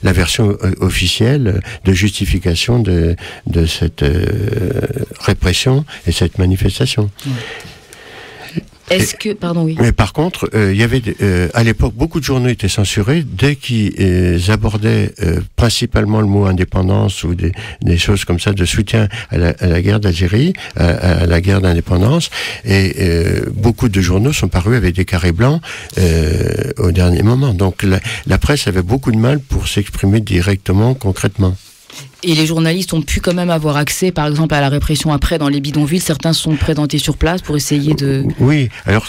la version officielle de justification de cette répression et cette manifestation. Est-ce que, pardon, oui. Mais par contre, il y avait à l'époque beaucoup de journaux étaient censurés dès qu'ils abordaient principalement le mot indépendance ou des choses comme ça de soutien à la guerre d'Algérie, à la guerre d'indépendance. Et beaucoup de journaux sont parus avec des carrés blancs au dernier moment. Donc la presse avait beaucoup de mal pour s'exprimer directement, concrètement. Et les journalistes ont pu quand même avoir accès, par exemple, à la répression après dans les bidonvilles. Certains sont présentés sur place pour essayer de... Oui, alors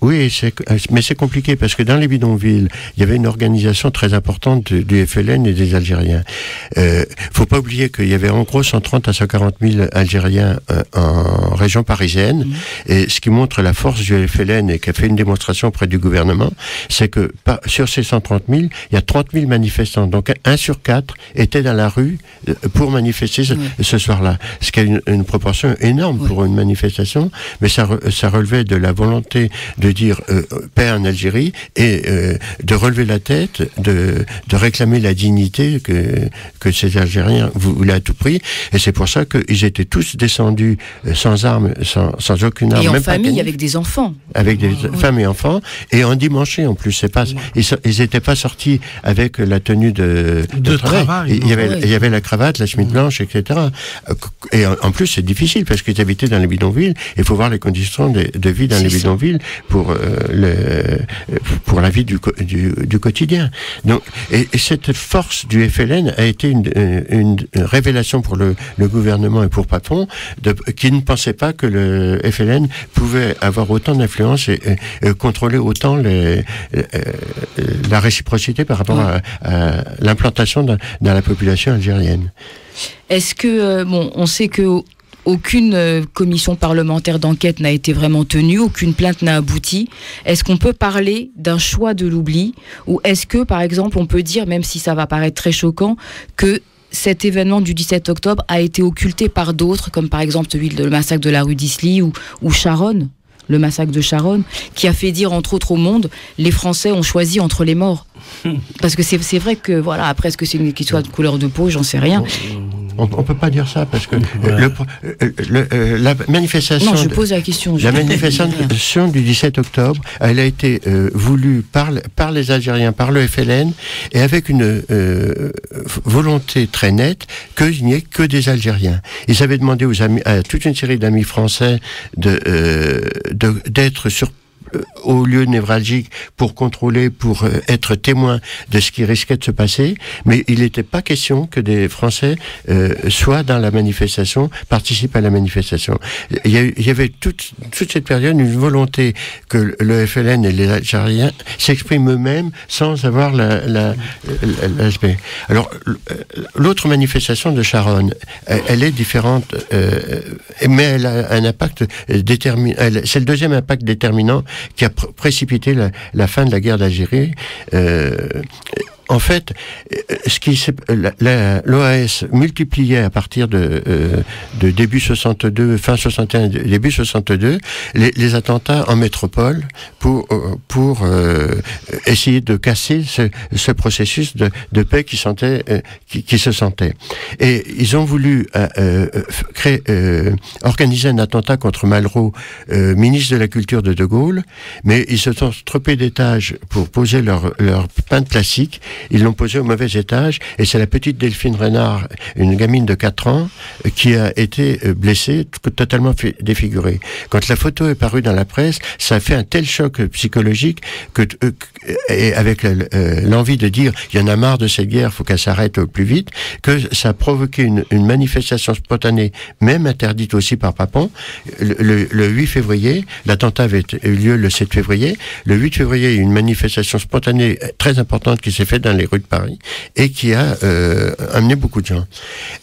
mais c'est compliqué parce que dans les bidonvilles, il y avait une organisation très importante du FLN et des Algériens. Faut pas oublier qu'il y avait en gros 130 à 140 000 Algériens en région parisienne. Et ce qui montre la force du FLN et qui a fait une démonstration auprès du gouvernement, c'est que sur ces 130 000, il y a 30 000 manifestants. Donc 1 sur 4 était dans la rue pour manifester ce soir-là. Ce qui est une proportion énorme pour une manifestation, mais ça relevait de la volonté de dire paix en Algérie et de relever la tête, de réclamer la dignité que ces Algériens voulaient à tout prix. Et c'est pour ça qu'ils étaient tous descendus sans armes, sans aucune arme. Et en même famille, pas avec des enfants. Avec des femmes et enfants, et endimanchés en plus. C'est pas, ils n'étaient pas sortis avec la tenue de travail. Il y avait la cravate, la chemise blanche, etc. Et en plus, c'est difficile parce qu'ils habitaient dans les bidonvilles. Il faut voir les conditions de vie dans les bidonvilles pour la vie du quotidien. Donc, et cette force du FLN a été une révélation pour le gouvernement et pour Papon, qui ne pensait pas que le FLN pouvait avoir autant d'influence et contrôler autant la réciprocité par rapport à l'implantation dans la population algérienne. Est-ce que, on sait que aucune commission parlementaire d'enquête n'a été vraiment tenue, aucune plainte n'a abouti. Est-ce qu'on peut parler d'un choix de l'oubli, ou est-ce que, par exemple, on peut dire, même si ça va paraître très choquant, que cet événement du 17 octobre a été occulté par d'autres, comme par exemple celui de le massacre de la rue d'Isly ou Charonne, le massacre de Charonne, qui a fait dire, entre autres, au monde, les Français ont choisi entre les morts. Parce que c'est vrai que, voilà, après, est-ce que c'est une histoire de couleur de peau, j'en sais rien. On peut pas dire ça, parce que la manifestation... Non, je pose la question. La manifestation du 17 octobre, elle a été voulue par les Algériens, par le FLN, et avec une volonté très nette qu'il n'y ait que des Algériens. Ils avaient demandé à toute une série d'amis français d'être sur au lieu névralgique pour contrôler, pour être témoin de ce qui risquait de se passer, mais il n'était pas question que des Français soient dans la manifestation, participent à la manifestation. Il y avait toute cette période une volonté que le FLN et les Algériens s'expriment eux-mêmes sans avoir l'aspect. Alors, l'autre manifestation de Charonne, elle est différente, mais elle a un impact déterminant. C'est le deuxième impact déterminant qui a précipité la fin de la guerre d'Algérie. En fait, l'OAS multipliait à partir de début 62, fin 61, début 62, les attentats en métropole pour essayer de casser ce processus de paix qui se sentait. Et ils ont voulu organiser un attentat contre Malraux, ministre de la Culture de Gaulle, mais ils se sont trompés d'étage pour poser leur peintre classique. Ils l'ont posé au mauvais étage, et c'est la petite Delphine Reynard, une gamine de 4 ans, qui a été blessée, totalement défigurée. Quand la photo est parue dans la presse, ça a fait un tel choc psychologique et avec l'envie de dire il y en a marre de cette guerre, faut qu'elle s'arrête au plus vite, que ça a provoqué une manifestation spontanée, même interdite aussi par Papon. Le 8 février, l'attentat avait eu lieu le 7 février. Le 8 février, il y a eu une manifestation spontanée très importante qui s'est faite dans les rues de Paris et qui a amené beaucoup de gens.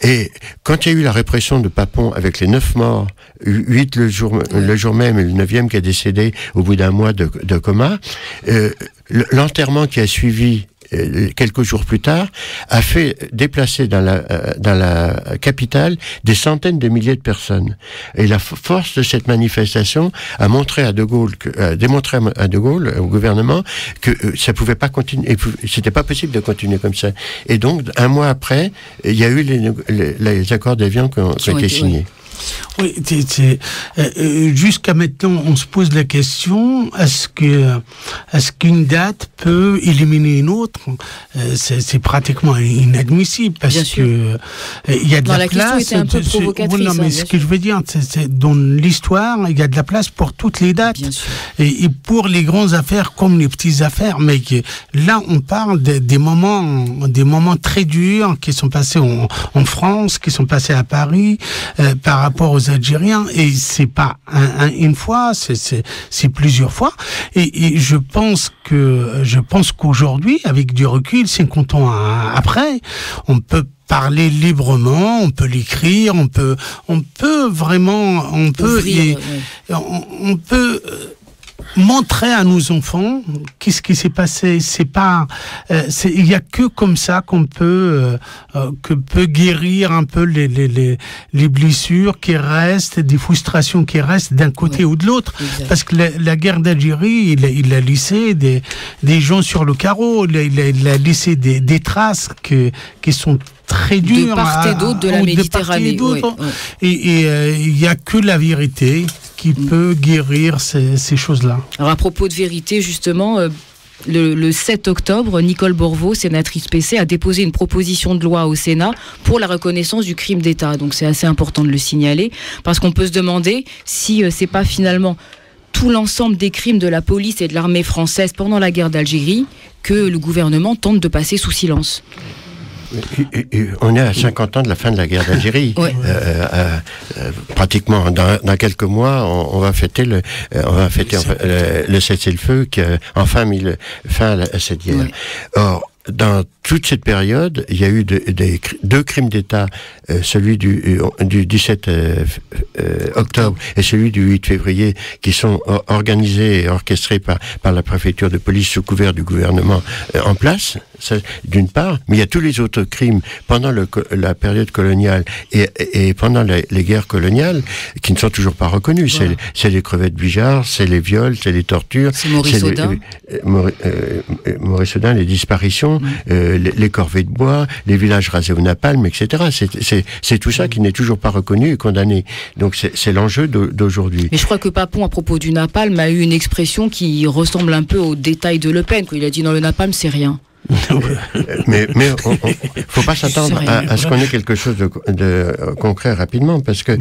Et quand il y a eu la répression de Papon avec les 9 morts, 8 le jour même et le 9e qui est décédé au bout d'un mois de coma, l'enterrement qui a suivi quelques jours plus tard, a fait déplacer dans la capitale des centaines de milliers de personnes. Et la force de cette manifestation a montré à De Gaulle, démontré à De Gaulle, au gouvernement, que ça pouvait pas continuer, c'était pas possible de continuer comme ça. Et donc, un mois après, il y a eu les accords d'Évian qui ont été signés. Oui, jusqu'à maintenant, on se pose la question, est-ce qu'une date peut éliminer une autre? C'est pratiquement inadmissible, parce que il y a de la place. La question était un peu provocatrice. Non, mais ce que je veux dire, c'est dans l'histoire, il y a de la place pour toutes les dates. Et pour les grandes affaires comme les petites affaires. Mais là, on parle des moments très durs qui sont passés en France, qui sont passés à Paris, par rapport aux Algériens, et c'est pas une fois, c'est plusieurs fois, et je pense qu'aujourd'hui, avec du recul, 50 ans après, on peut parler librement, on peut l'écrire, on peut montrer à nos enfants qu'est-ce qui s'est passé. Il y a que comme ça qu'on peut guérir un peu les blessures qui restent, des frustrations qui restent d'un côté ou de l'autre. Exact. Parce que la guerre d'Algérie, il a laissé des gens sur le carreau, il a laissé des traces qui sont très dur de part et d'autre de la Méditerranée. Et il n'y a que la vérité qui peut guérir ces choses-là. Alors à propos de vérité, justement, le 7 octobre, Nicole Borvo, sénatrice PC, a déposé une proposition de loi au Sénat pour la reconnaissance du crime d'État. Donc c'est assez important de le signaler, parce qu'on peut se demander si c'est pas finalement tout l'ensemble des crimes de la police et de l'armée française pendant la guerre d'Algérie que le gouvernement tente de passer sous silence. On est à 50 ans de la fin de la guerre d'Algérie. Ouais. Pratiquement dans quelques mois, on va fêter le cessez-le-feu qui a enfin mis fin à cette guerre. Ouais. Or, dans toute cette période, il y a eu deux crimes d'État, celui du 17 octobre et celui du 8 février, qui sont organisés et orchestrés par la préfecture de police sous couvert du gouvernement en place, d'une part, mais il y a tous les autres crimes pendant la période coloniale et pendant les guerres coloniales qui ne sont toujours pas reconnus. Voilà. C'est les crevettes Bigeard, c'est les viols, c'est les tortures, c'est Maurice Audin. Maurice Audin, les disparitions, les corvées de bois, les villages rasés au napalm, etc. C'est tout ça qui n'est toujours pas reconnu et condamné. Donc c'est l'enjeu d'aujourd'hui. Mais je crois que Papon, à propos du napalm, a eu une expression qui ressemble un peu au détail de Le Pen, quand il a dit dans le napalm, c'est rien. mais faut pas s'attendre à ce qu'on ait quelque chose de concret rapidement, parce que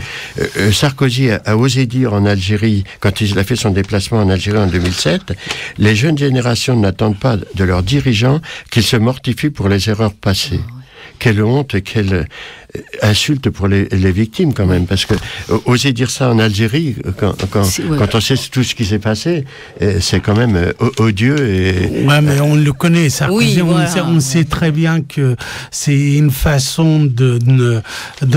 Sarkozy a osé dire en Algérie, quand il a fait son déplacement en Algérie en 2007, les jeunes générations n'attendent pas de leurs dirigeants qu'ils se mortifient pour les erreurs passées. Quelle honte, quelle insulte pour les victimes quand même, parce que oser dire ça en Algérie quand on sait tout ce qui s'est passé, c'est quand même odieux. Ouais, mais on le connaît, Sarkozy. Oui, on sait très bien que c'est une façon de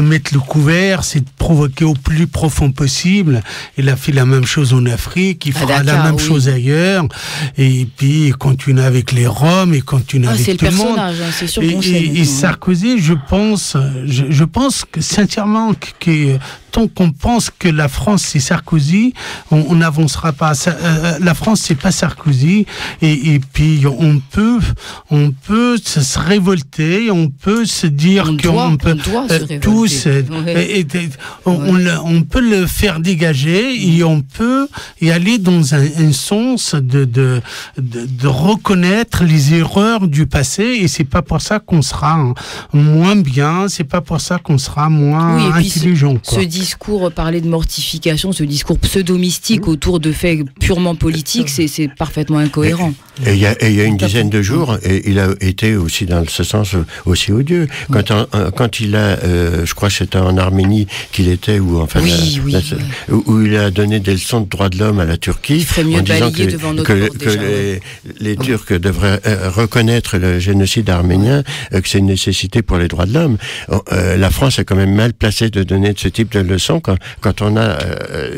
mettre le couvert, c'est de provoquer au plus profond possible. Il a fait la même chose en Afrique, il fera la même chose ailleurs, et puis il continue avec les Roms, il continue avec tout le monde. C'est le personnage, c'est sûr qu'on sait. Et Sarkozy, je pense que sincèrement que tant qu'on pense que la France c'est Sarkozy, on n'avancera pas. La France c'est pas Sarkozy, et puis on peut se révolter, on peut se dire qu'on peut tous, on peut le faire dégager, et on peut y aller dans un sens de reconnaître les erreurs du passé, et c'est pas pour ça qu'on sera moins bien, c'est pas pour ça qu'on sera moins intelligent. Ce discours parler de mortification, ce discours pseudo-mystique autour de faits purement politiques, c'est parfaitement incohérent. Et il y a une dizaine de jours, et il a été aussi dans ce sens aussi odieux. Quand il a, je crois que c'était en Arménie qu'il était, ou enfin, où il a donné des leçons de droits de l'homme à la Turquie, en disant que les Turcs devraient reconnaître le génocide arménien, que c'est une nécessité pour les droits de l'homme. La France est quand même mal placée de donner ce type de leçon quand on a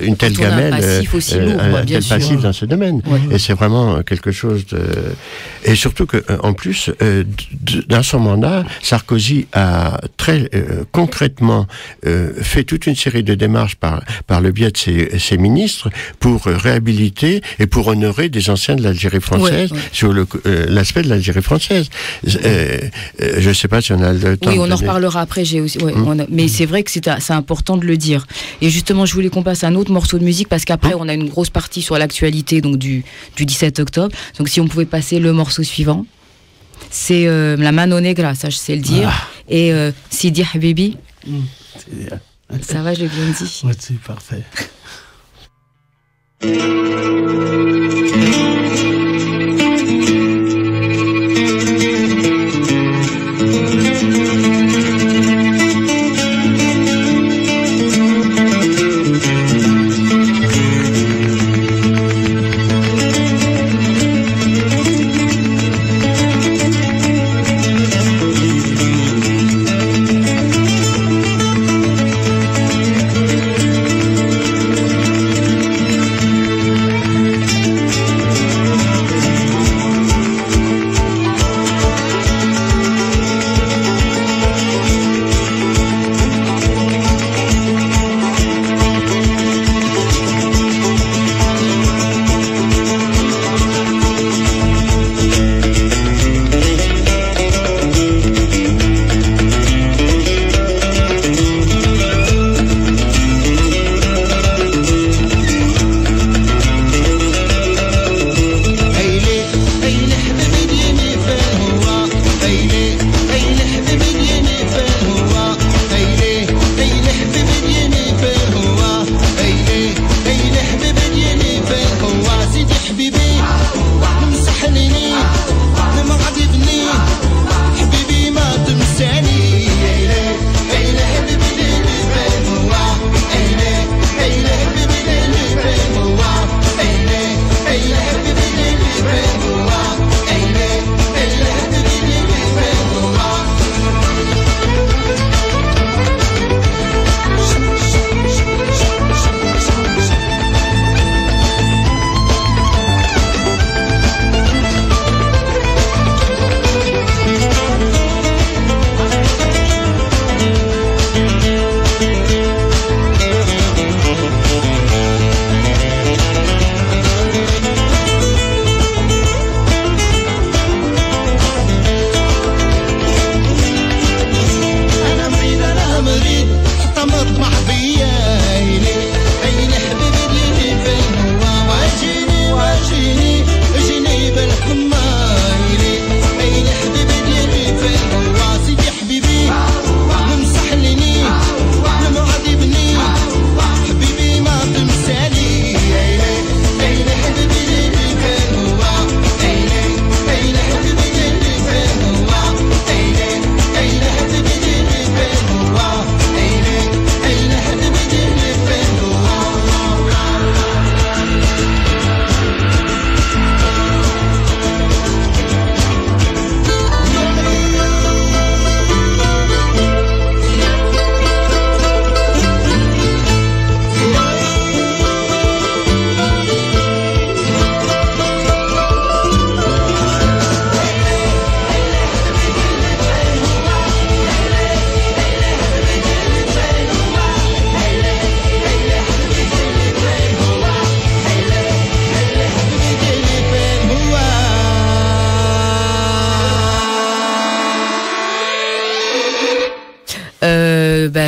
une telle gamelle, un passif aussi lourd, un tel passif dans ce domaine. Et c'est vraiment quelque chose de... Et surtout que, en plus, dans son mandat, Sarkozy a très concrètement fait toute une série de démarches par le biais de ses ministres pour réhabiliter et pour honorer des anciens de l'Algérie française sur l'aspect de l'Algérie française. Je ne sais pas si on a le temps. Oui, on en reparlera après. Mais c'est vrai que c'est important de le dire. Et justement, je voulais qu'on passe à un autre morceau de musique parce qu'après, on a une grosse partie sur l'actualité donc du 17 octobre. Donc, si on pouvait passer le morceau suivant, c'est La Mano Negra, ça je sais le dire, et Sidi Habibi. Ça va, je l'ai bien dit. Ouais, c'est parfait.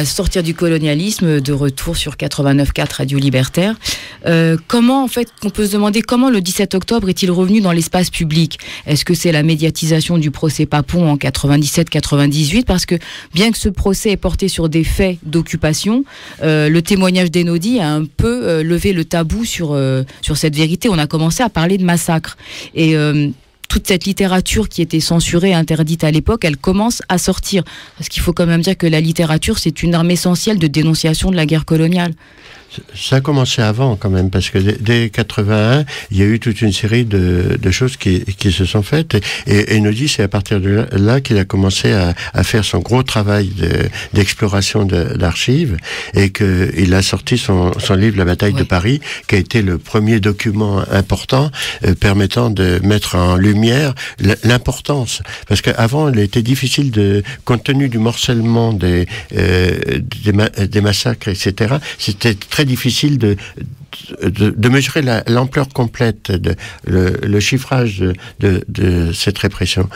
Sortir du colonialisme, de retour sur 89.4 Radio Libertaire. Comment, en fait, on peut se demander comment le 17 octobre est-il revenu dans l'espace public? Est-ce que c'est la médiatisation du procès Papon en 97-98? Parce que bien que ce procès ait porté sur des faits d'occupation, le témoignage d'Enodi a un peu levé le tabou sur cette vérité. On a commencé à parler de massacre. Et toute cette littérature qui était censurée, interdite à l'époque, elle commence à sortir. Parce qu'il faut quand même dire que la littérature, c'est une arme essentielle de dénonciation de la guerre coloniale. Ça a commencé avant quand même, parce que dès 81, il y a eu toute une série de choses qui se sont faites. Et Nodi, c'est à partir de là qu'il a commencé à faire son gros travail d'exploration d'archives, et qu'il a sorti son livre La bataille de Paris, qui a été le premier document important permettant de mettre en lumière l'importance. Parce qu'avant, il était difficile compte tenu du morcellement des massacres, etc., c'était très difficile de mesurer l'ampleur complète, le chiffrage de cette répression.